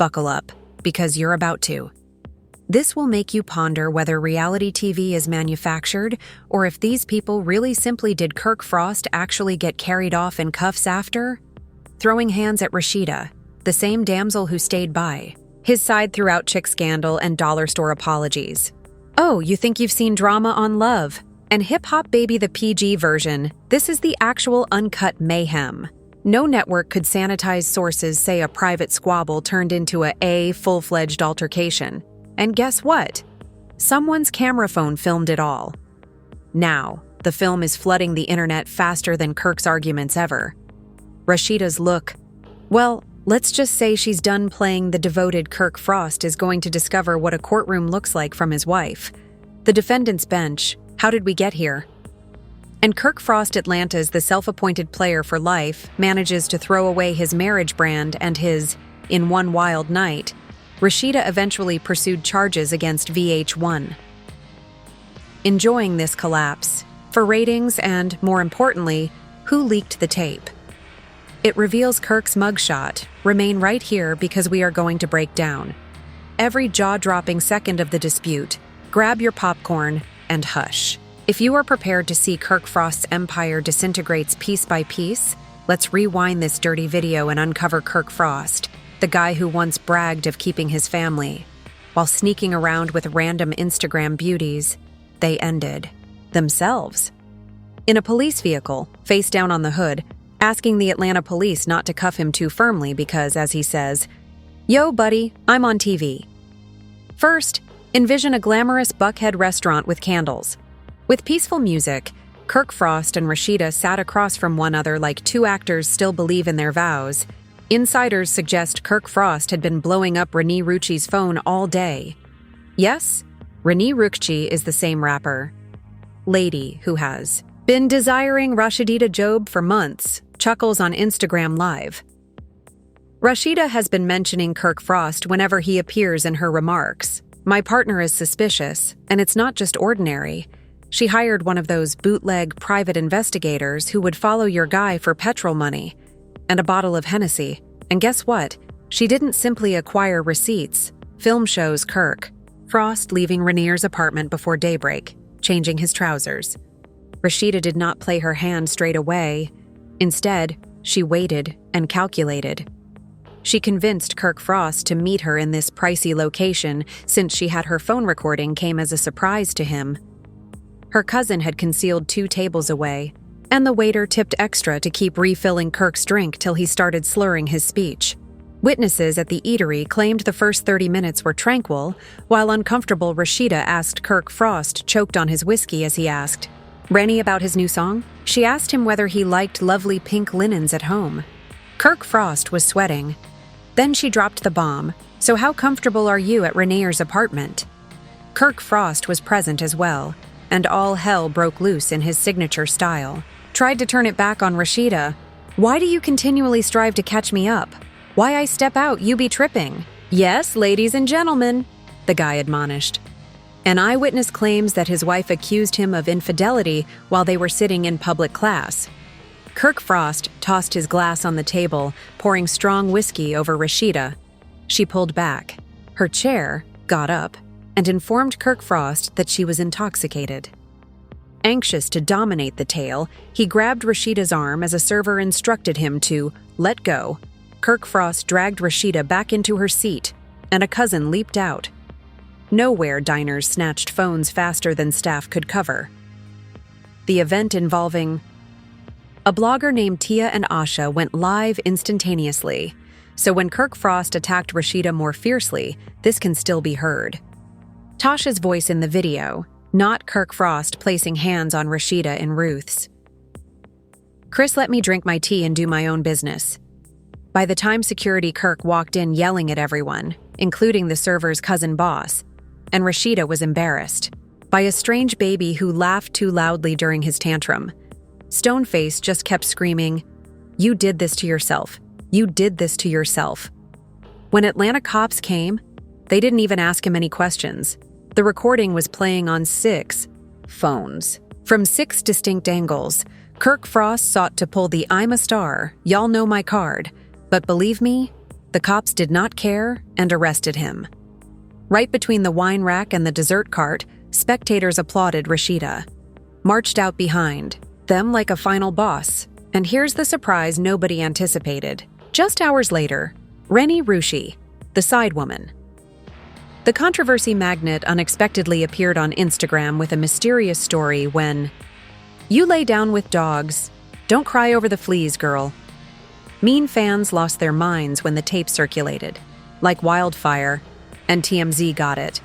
Buckle up, because you're about to. This will make you ponder whether reality TV is manufactured or if these people really simply did Kirk Frost actually get carried off in cuffs after? Throwing hands at Rasheeda, the same damsel who stayed by. His side throughout chick scandal and dollar store apologies. Oh, you think you've seen drama on Love? And Hip Hop Baby the PG version, this is the actual uncut mayhem. No network could sanitize sources say a private squabble turned into a full-fledged altercation. And guess what? Someone's camera phone filmed it all. Now, the film is flooding the internet faster than Kirk's arguments ever. Rasheeda's look, well, let's just say she's done playing the devoted Kirk Frost is going to discover what a courtroom looks like from his wife. The defendant's bench, how did we get here? And Kirk Frost Atlanta's the self-appointed player for life manages to throw away his marriage brand and his, in one wild night, Rasheeda eventually pursued charges against VH1. Enjoying this collapse, for ratings and, more importantly, who leaked the tape. It reveals Kirk's mugshot. Remain right here because we are going to break down every jaw-dropping second of the dispute. Grab your popcorn and hush. If you are prepared to see Kirk Frost's empire disintegrates piece by piece, let's rewind this dirty video and uncover Kirk Frost, the guy who once bragged of keeping his family. While sneaking around with random Instagram beauties, they ended themselves. In a police vehicle, face down on the hood, asking the Atlanta police not to cuff him too firmly because, as he says, "Yo, buddy, I'm on TV." First, envision a glamorous Buckhead restaurant with candles. With peaceful music, Kirk Frost and Rasheeda sat across from one another like two actors still believe in their vows. Insiders suggest Kirk Frost had been blowing up Renee Rucci's phone all day. Yes, Renee Rucci is the same rapper. Lady who has been desiring Rasheeda Job for months, chuckles on Instagram Live. Rasheeda has been mentioning Kirk Frost whenever he appears in her remarks. My partner is suspicious, and it's not just ordinary. She hired one of those bootleg private investigators who would follow your guy for petrol money and a bottle of Hennessy. And guess what? She didn't simply acquire receipts. Film shows Kirk Frost leaving Renee's apartment before daybreak, changing his trousers. Rasheeda did not play her hand straight away. Instead, she waited and calculated. She convinced Kirk Frost to meet her in this pricey location since she had her phone recording came as a surprise to him. Her cousin had concealed 2 tables away, and the waiter tipped extra to keep refilling Kirk's drink till he started slurring his speech. Witnesses at the eatery claimed the first 30 minutes were tranquil, while uncomfortable Rasheeda asked Kirk Frost choked on his whiskey as he asked, "Rennie about his new song?" She asked him whether he liked lovely pink linens at home. Kirk Frost was sweating. Then she dropped the bomb, "So how comfortable are you at Renee's apartment?" Kirk Frost was present as well, and all hell broke loose in his signature style. Tried to turn it back on Rasheeda. "Why do you continually strive to catch me up? Why I step out, you be tripping." "Yes, ladies and gentlemen," the guy admonished. An eyewitness claims that his wife accused him of infidelity while they were sitting in public class. Kirk Frost tossed his glass on the table, pouring strong whiskey over Rasheeda. She pulled back. Her chair got up and informed Kirk Frost that she was intoxicated. Anxious to dominate the tale, he grabbed Rasheeda's arm as a server instructed him to let go. Kirk Frost dragged Rasheeda back into her seat, and a cousin leaped out. Nowhere diners snatched phones faster than staff could cover. The event involving a blogger named Tia and Asha went live instantaneously, so when Kirk Frost attacked Rasheeda more fiercely, this can still be heard. Tasha's voice in the video, not Kirk Frost placing hands on Rasheeda in Ruth's. "Chris let me drink my tea and do my own business." By the time security Kirk walked in yelling at everyone, including the server's cousin boss, and Rasheeda was embarrassed by a strange baby who laughed too loudly during his tantrum. Stoneface just kept screaming, "You did this to yourself. You did this to yourself." When Atlanta cops came, they didn't even ask him any questions. The recording was playing on 6 phones. From 6 distinct angles, Kirk Frost sought to pull the "I'm a star, y'all know my card." But believe me, The cops did not care and arrested him. Right between the wine rack and the dessert cart, spectators applauded Rasheeda. Marched out behind, them like a final boss. And here's the surprise nobody anticipated. Just hours later, Rennie Rushi, the side woman. The controversy magnet unexpectedly appeared on Instagram with a mysterious story when, "You lay down with dogs. Don't cry over the fleas, girl." Mean fans lost their minds when the tape circulated, like wildfire, and TMZ got it.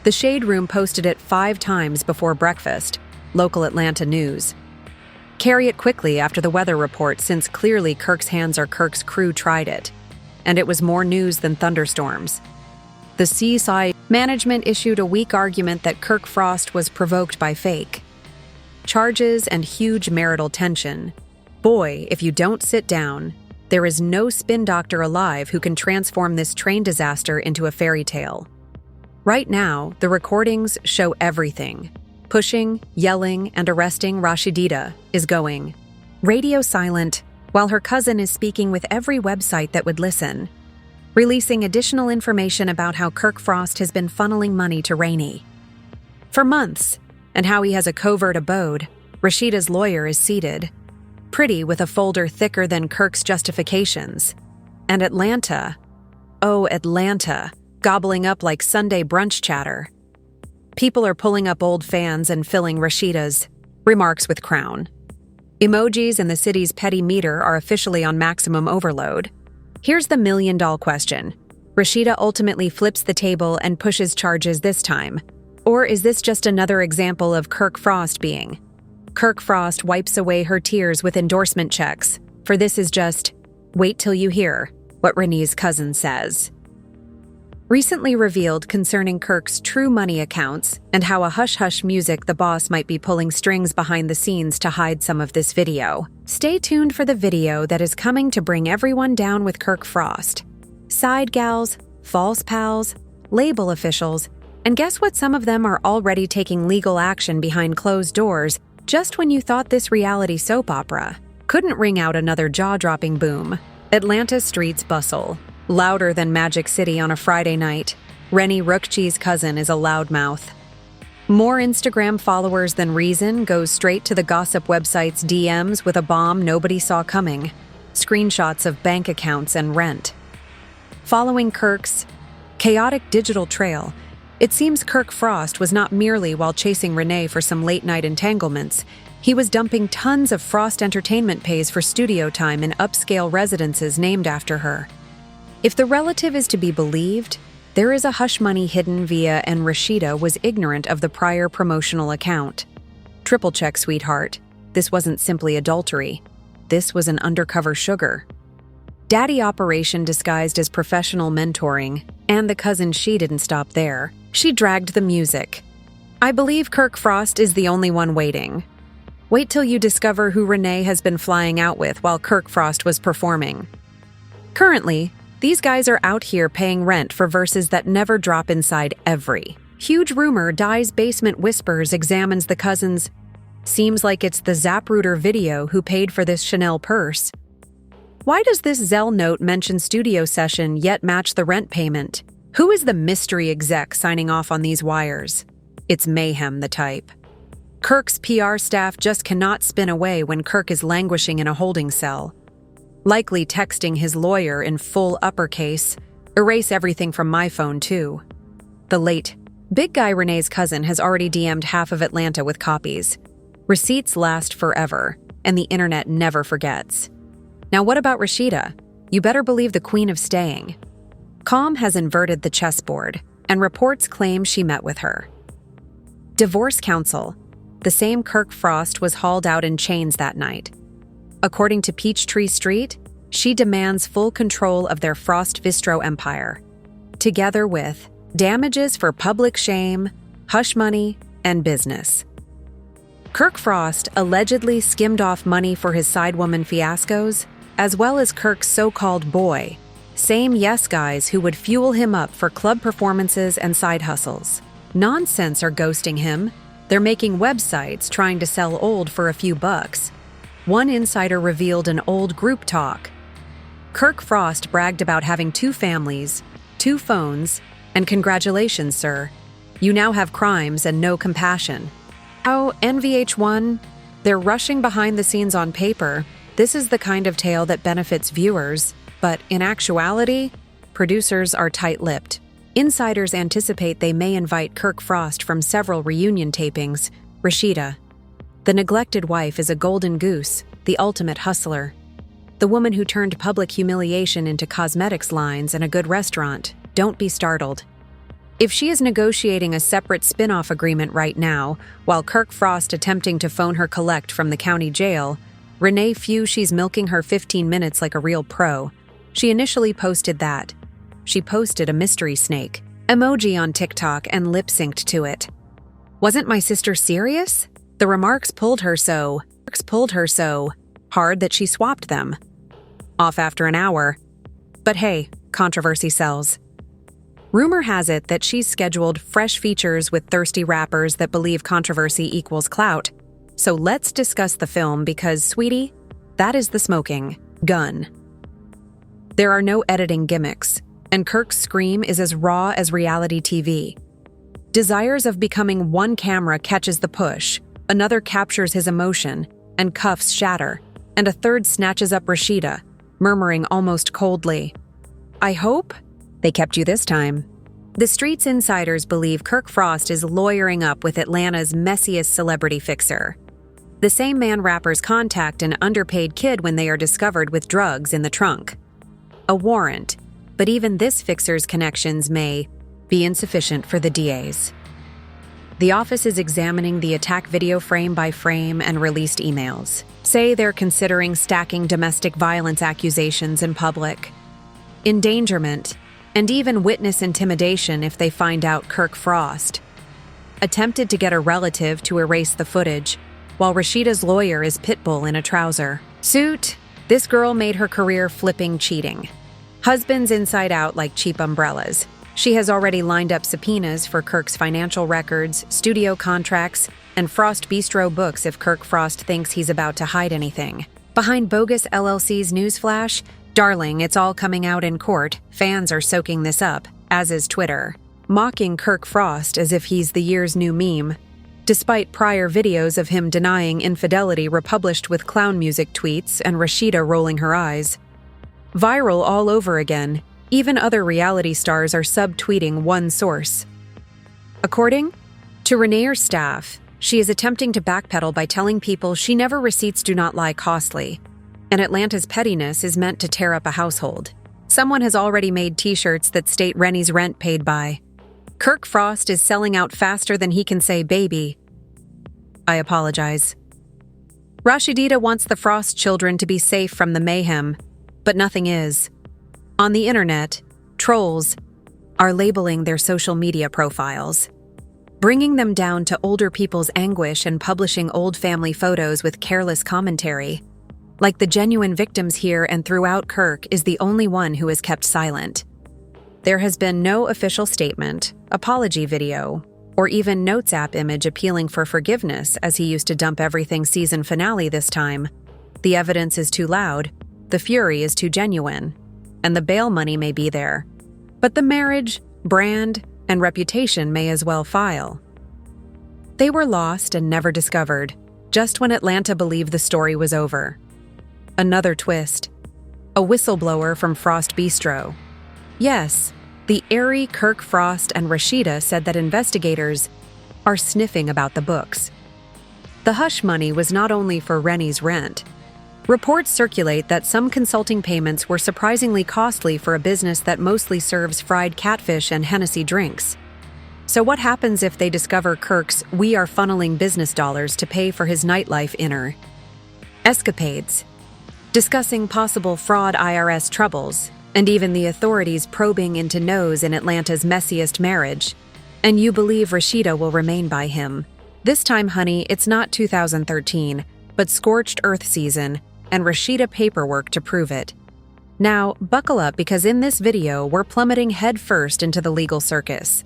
The Shade Room posted it 5 times before breakfast, local Atlanta news. Carry it quickly after the weather report, since clearly Kirk's hands or Kirk's crew tried it. And it was more news than thunderstorms. The Seaside management issued a weak argument that Kirk Frost was provoked by fake charges and huge marital tension. Boy, if you don't sit down, there is no spin doctor alive who can transform this train disaster into a fairy tale. Right now, the recordings show everything. Pushing, yelling, and arresting Rasheeda is going radio silent while her cousin is speaking with every website that would listen, releasing additional information about how Kirk Frost has been funneling money to Rainey for months, and how he has a covert abode. Rasheeda's lawyer is seated, pretty with a folder thicker than Kirk's justifications. And Atlanta, oh Atlanta, gobbling up like Sunday brunch chatter. People are pulling up old fans and filling Rasheeda's remarks with crown. Emojis and the city's petty meter are officially on maximum overload. Here's the million-dollar question. Rasheeda ultimately flips the table and pushes charges this time. Or is this just another example of Kirk Frost being? Kirk Frost wipes away her tears with endorsement checks, for this is just, wait till you hear what Renee's cousin says. Recently revealed concerning Kirk's true money accounts and how a hush-hush music the boss might be pulling strings behind the scenes to hide some of this video. Stay tuned for the video that is coming to bring everyone down with Kirk Frost. Side gals, false pals, label officials, and guess what? Some of them are already taking legal action behind closed doors just when you thought this reality soap opera couldn't ring out another jaw-dropping boom. Atlanta streets bustle. Louder than Magic City on a Friday night, Rennie Ruchi's cousin is a loudmouth. More Instagram followers than reason goes straight to the gossip website's DMs with a bomb nobody saw coming. Screenshots of bank accounts and rent. Following Kirk's chaotic digital trail, it seems Kirk Frost was not merely while chasing Renee for some late-night entanglements. He was dumping tons of Frost Entertainment pays for studio time in upscale residences named after her. If the relative is to be believed, there is a hush money hidden via, and Rasheeda was ignorant of the prior promotional account. Triple check, sweetheart. This wasn't simply adultery. This was an undercover sugar daddy operation disguised as professional mentoring, and the cousin, she didn't stop there. She dragged the music. I believe Kirk Frost is the only one waiting. Wait till you discover who Renee has been flying out with while Kirk Frost was performing. Currently, these guys are out here paying rent for verses that never drop inside every huge rumor. Die's Basement Whispers examines the cousins. Seems like it's the Zapruder video who paid for this Chanel purse. Why does this Zelle note mention studio session yet match the rent payment? Who is the mystery exec signing off on these wires? It's mayhem, the type. Kirk's PR staff just cannot spin away when Kirk is languishing in a holding cell. Likely texting his lawyer in full uppercase, erase everything from my phone too. The late big guy Renee's cousin has already DM'd half of Atlanta with copies. Receipts last forever, and the internet never forgets. Now what about Rasheeda? You better believe the queen of staying. Com has inverted the chessboard, and reports claim she met with her divorce counsel. The same Kirk Frost was hauled out in chains that night. According to Peachtree Street, she demands full control of their Frost Vistro empire, together with damages for public shame, hush money, and business. Kirk Frost allegedly skimmed off money for his sidewoman fiascos, as well as Kirk's so-called boy, same yes guys who would fuel him up for club performances and side hustles. Nonsense are ghosting him. They're making websites trying to sell old for a few bucks. One insider revealed an old group talk. Kirk Frost bragged about having 2 families, 2 phones, and congratulations, sir. You now have crimes and no compassion. Oh, NVH1, they're rushing behind the scenes on paper. This is the kind of tale that benefits viewers, but in actuality, producers are tight-lipped. Insiders anticipate they may invite Kirk Frost from several reunion tapings. Rasheeda. The neglected wife is a golden goose, the ultimate hustler. The woman who turned public humiliation into cosmetics lines and a good restaurant. Don't be startled. If she is negotiating a separate spin-off agreement right now, while Kirk Frost attempting to phone her collect from the county jail, Renee Few she's milking her 15 minutes like a real pro. She initially posted that. She posted a mystery snake emoji on TikTok and lip-synced to it. Wasn't my sister serious? The remarks pulled her so hard that she swapped them. Off after an hour. But hey, controversy sells. Rumor has it that she's scheduled fresh features with thirsty rappers that believe controversy equals clout. So let's discuss the film because, sweetie, that is the smoking gun. There are no editing gimmicks, and Kirk's scream is as raw as reality TV. Desires of becoming one camera catches the push, another captures his emotion, and cuffs shatter, and a third snatches up Rasheeda, murmuring almost coldly, "I hope they kept you this time." The street's insiders believe Kirk Frost is lawyering up with Atlanta's messiest celebrity fixer. The same man rappers contact an underpaid kid when they are discovered with drugs in the trunk. A warrant, but even this fixer's connections may be insufficient for the DAs. The office is examining the attack video frame by frame and released emails. Say they're considering stacking domestic violence accusations in public, endangerment, and even witness intimidation if they find out Kirk Frost attempted to get a relative to erase the footage, while Rasheeda's lawyer is Pitbull in a trouser suit. This girl made her career flipping cheating. Husbands inside out like cheap umbrellas. She has already lined up subpoenas for Kirk's financial records, studio contracts, and Frost Bistro books if Kirk Frost thinks he's about to hide anything. Behind bogus LLC's newsflash, darling, it's all coming out in court. Fans are soaking this up, as is Twitter, mocking Kirk Frost as if he's the year's new meme, despite prior videos of him denying infidelity republished with clown music tweets and Rasheeda rolling her eyes. Viral all over again. Even other reality stars are subtweeting one source. According to Renee's staff, she is attempting to backpedal by telling people she never receipts do not lie costly, and Atlanta's pettiness is meant to tear up a household. Someone has already made t-shirts that state Rennie's rent paid by. Kirk Frost is selling out faster than he can say baby. I apologize. Rasheeda wants the Frost children to be safe from the mayhem, but nothing is. On the internet, trolls are labeling their social media profiles, bringing them down to older people's anguish and publishing old family photos with careless commentary. Like the genuine victims here and throughout, Kirk is the only one who has kept silent. There has been no official statement, apology video, or even Notes app image appealing for forgiveness as he used to dump everything season finale this time. The evidence is too loud, the fury is too genuine, and the bail money may be there. But the marriage, brand, and reputation may as well file. They were lost and never discovered, just when Atlanta believed the story was over. Another twist. A whistleblower from Frost Bistro. Yes, the airy Kirk Frost and Rasheeda said that investigators are sniffing about the books. The hush money was not only for Rennie's rent. Reports circulate that some consulting payments were surprisingly costly for a business that mostly serves fried catfish and Hennessy drinks. So what happens if they discover Kirk's "we are funneling business dollars to pay for his nightlife" inner escapades, discussing possible fraud, IRS troubles, and even the authorities probing into nose in Atlanta's messiest marriage? And you believe Rasheeda will remain by him. This time, honey, it's not 2013, but scorched earth season, and Rasheeda paperwork to prove it. Now, buckle up because in this video, we're plummeting headfirst into the legal circus.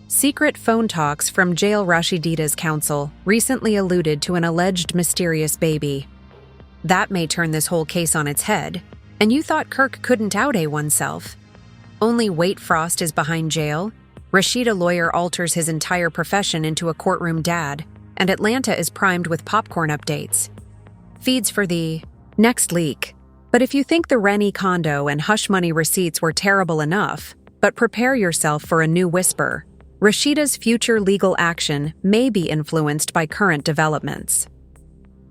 Secret phone talks from jail. Rasheeda's counsel recently alluded to an alleged mysterious baby. That may turn this whole case on its head, And you thought Kirk couldn't out oneself. Only wait Frost is behind jail, Rasheeda lawyer alters his entire profession into a courtroom dad, and Atlanta is primed with popcorn updates. Feeds for the next leak. But if you think the Rennie condo and hush money receipts were terrible enough, but prepare yourself for a new whisper. Rasheeda's future legal action may be influenced by current developments.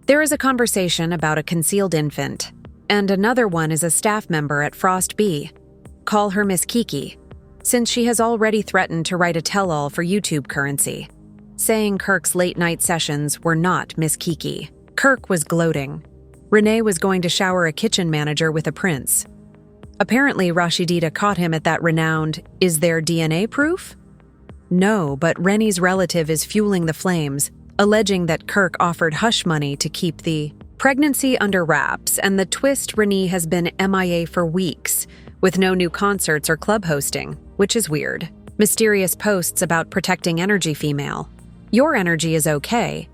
There is a conversation about a concealed infant, and another one is a staff member at Frost B. Call her Miss Kiki, since she has already threatened to write a tell-all for YouTube currency, saying Kirk's late-night sessions were not Miss Kiki. Kirk was gloating. Renee was going to shower a kitchen manager with a prince. Apparently, Rasheeda caught him at that renowned, "Is there DNA proof?" No, but Rennie's relative is fueling the flames, alleging that Kirk offered hush money to keep the pregnancy under wraps, and the twist, Rennie has been MIA for weeks, with no new concerts or club hosting, which is weird. Mysterious posts about protecting energy female. Your energy is okay.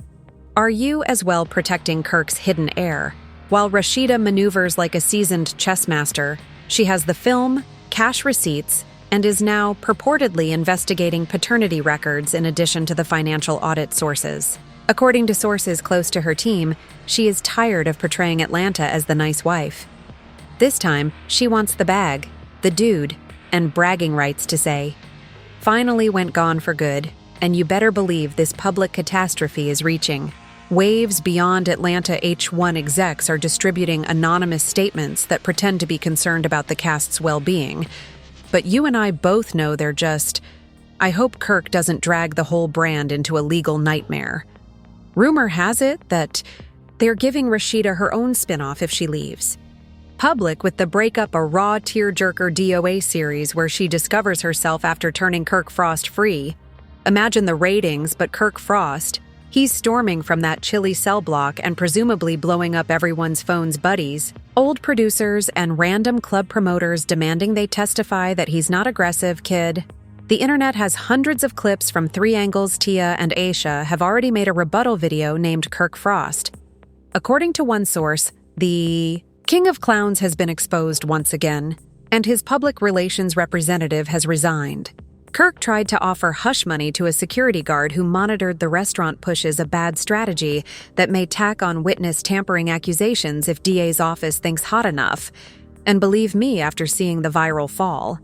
Are you as well protecting Kirk's hidden heir? While Rasheeda maneuvers like a seasoned chess master, she has the film, cash receipts, and is now purportedly investigating paternity records in addition to the financial audit sources. According to sources close to her team, she is tired of portraying Atlanta as the nice wife. This time, she wants the bag, the dude, and bragging rights to say, "Finally went gone for good, and you better believe this public catastrophe is reaching." Waves beyond Atlanta H1 execs are distributing anonymous statements that pretend to be concerned about the cast's well-being. But you and I both know they're just, I hope Kirk doesn't drag the whole brand into a legal nightmare. Rumor has it that they're giving Rasheeda her own spin-off if she leaves. Public with the breakup a raw tearjerker DOA series where she discovers herself after turning Kirk Frost free. Imagine the ratings, but Kirk Frost, he's storming from that chilly cell block and presumably blowing up everyone's phone's buddies. Old producers and random club promoters demanding they testify that he's not aggressive, kid. The internet has hundreds of clips from Three Angles. Tia and Aisha have already made a rebuttal video named Kirk Frost. According to one source, the King of Clowns has been exposed once again, and his public relations representative has resigned. Kirk tried to offer hush money to a security guard who monitored the restaurant pushes a bad strategy that may tack on witness tampering accusations if DA's office thinks hot enough. And believe me, after seeing the viral fall.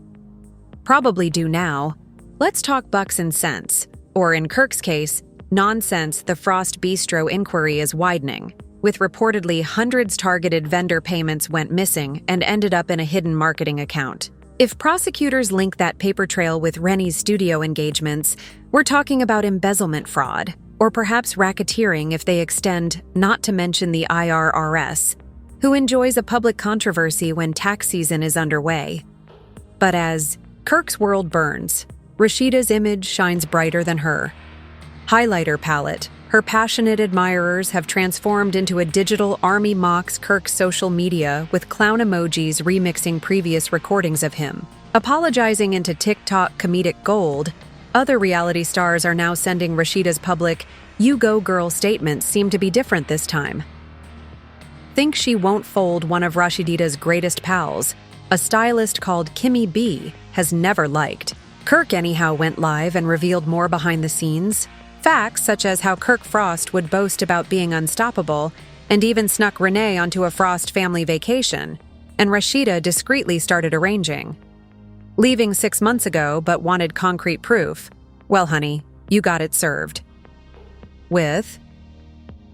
Probably do now. Let's talk bucks and cents. Or in Kirk's case, nonsense. The Frost Bistro inquiry is widening, with reportedly hundreds targeted vendor payments went missing and ended up in a hidden marketing account. If prosecutors link that paper trail with Rennie's studio engagements, we're talking about embezzlement fraud, or perhaps racketeering if they extend, not to mention the IRS, who enjoys a public controversy when tax season is underway. But as Kirk's world burns, Rasheeda's image shines brighter than her. Highlighter palette, her passionate admirers have transformed into a digital army mocks Kirk's social media with clown emojis remixing previous recordings of him. Apologizing into TikTok comedic gold, other reality stars are now sending Rasheeda's public "You go girl" statements seem to be different this time. Think she won't fold one of Rasheeda's greatest pals, a stylist called Kimmy B, has never liked. Kirk anyhow went live and revealed more behind the scenes. Facts such as how Kirk Frost would boast about being unstoppable and even snuck Renee onto a Frost family vacation, and Rasheeda discreetly started arranging. Leaving 6 months ago but wanted concrete proof. Well, honey, you got it served. With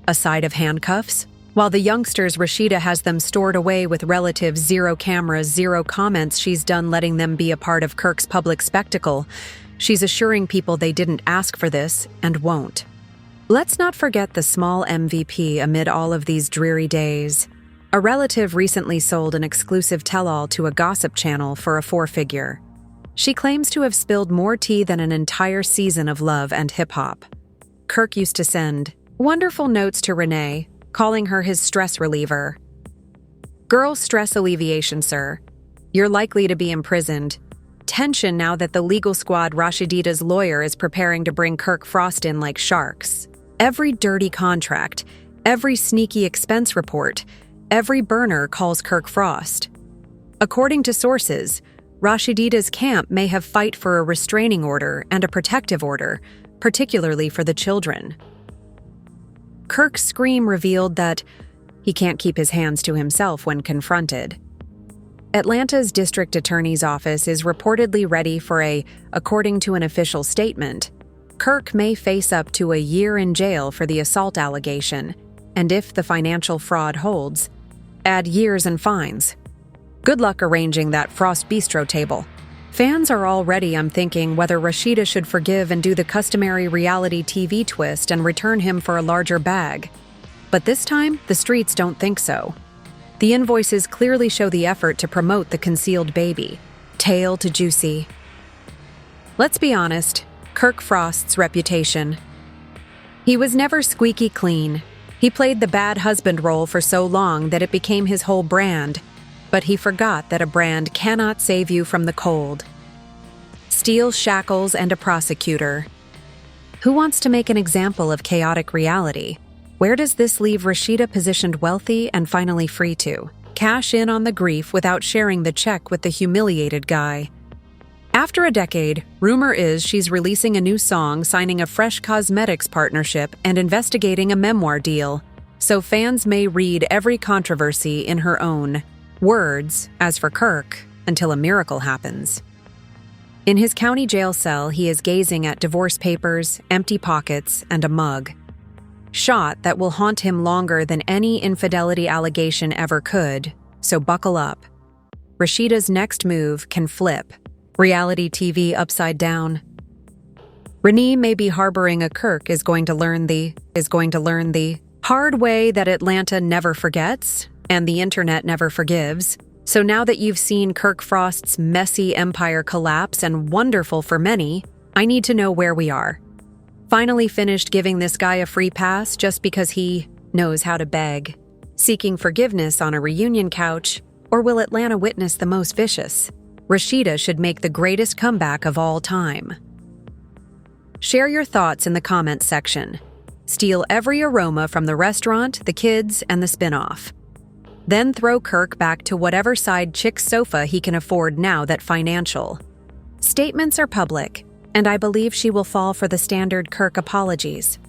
a side of handcuffs. While the youngsters, Rasheeda has them stored away with relatives, 0 cameras, 0 comments. She's done letting them be a part of Kirk's public spectacle. She's assuring people they didn't ask for this and won't. Let's not forget the small MVP amid all of these dreary days. A relative recently sold an exclusive tell-all to a gossip channel for a 4-figure. She claims to have spilled more tea than an entire season of Love and Hip-Hop. Kirk used to send wonderful notes to Renee, calling her his stress reliever. Girl stress alleviation, sir. You're likely to be imprisoned. Tension now that the legal squad, Rasheeda's lawyer, is preparing to bring Kirk Frost in like sharks. Every dirty contract, every sneaky expense report, every burner calls Kirk Frost. According to sources, Rasheeda's camp may have fight for a restraining order and a protective order, particularly for the children. Kirk's scream revealed that he can't keep his hands to himself when confronted. Atlanta's district attorney's office is reportedly ready for according to an official statement, Kirk may face up to a year in jail for the assault allegation, and if the financial fraud holds, add years and fines. Good luck arranging that Frost Bistro table. Fans are already, I'm thinking, whether Rasheeda should forgive and do the customary reality TV twist and return him for a larger bag. But this time, the streets don't think so. The invoices clearly show the effort to promote the concealed baby. Tail to juicy. Let's be honest, Kirk Frost's reputation. He was never squeaky clean. He played the bad husband role for so long that it became his whole brand. But he forgot that a brand cannot save you from the cold. Steel shackles and a prosecutor. Who wants to make an example of chaotic reality? Where does this leave Rasheeda positioned wealthy and finally free to cash in on the grief without sharing the check with the humiliated guy? After a decade, rumor is she's releasing a new song, signing a fresh cosmetics partnership, and investigating a memoir deal. So fans may read every controversy in her own words, as for Kirk, until a miracle happens. In his county jail cell, he is gazing at divorce papers, empty pockets, and a mug. Shot that will haunt him longer than any infidelity allegation ever could, so buckle up. Rasheeda's next move can flip reality TV upside down. Renee may be harboring a Kirk is going to learn the hard way that Atlanta never forgets and the internet never forgives. So now that you've seen Kirk Frost's messy empire collapse and wonderful for many, I need to know where we are. Finally finished giving this guy a free pass just because he knows how to beg? Seeking forgiveness on a reunion couch? Or will Atlanta witness the most vicious? Rasheeda should make the greatest comeback of all time. Share your thoughts in the comments section. Steal every aroma from the restaurant, the kids, and the spin-off. Then throw Kirk back to whatever side chick sofa he can afford now that financial statements are public, and I believe she will fall for the standard Kirk apologies.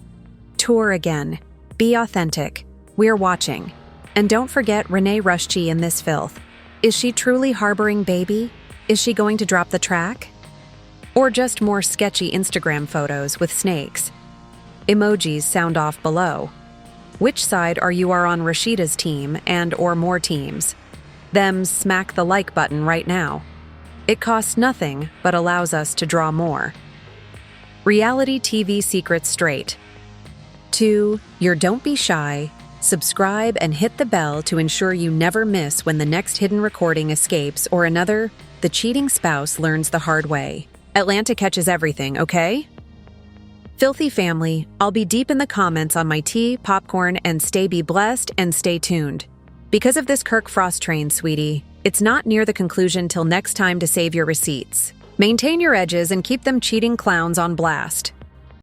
Tour again. Be authentic. We're watching. And don't forget Renee Ruschi in this filth. Is she truly harboring baby? Is she going to drop the track? Or just more sketchy Instagram photos with snakes? Emojis sound off below. Which side are you on Rasheeda's team and or more teams? Them smack the like button right now. It costs nothing but allows us to draw more. Reality TV secrets straight. 2. Your Don't Be Shy. Subscribe and hit the bell to ensure you never miss when the next hidden recording escapes or another, the cheating spouse learns the hard way. Atlanta catches everything, okay? Filthy family, I'll be deep in the comments on my tea, popcorn, and stay be blessed and stay tuned. Because of this Kirk Frost train, sweetie, it's not near the conclusion till next time to save your receipts. Maintain your edges and keep them cheating clowns on blast.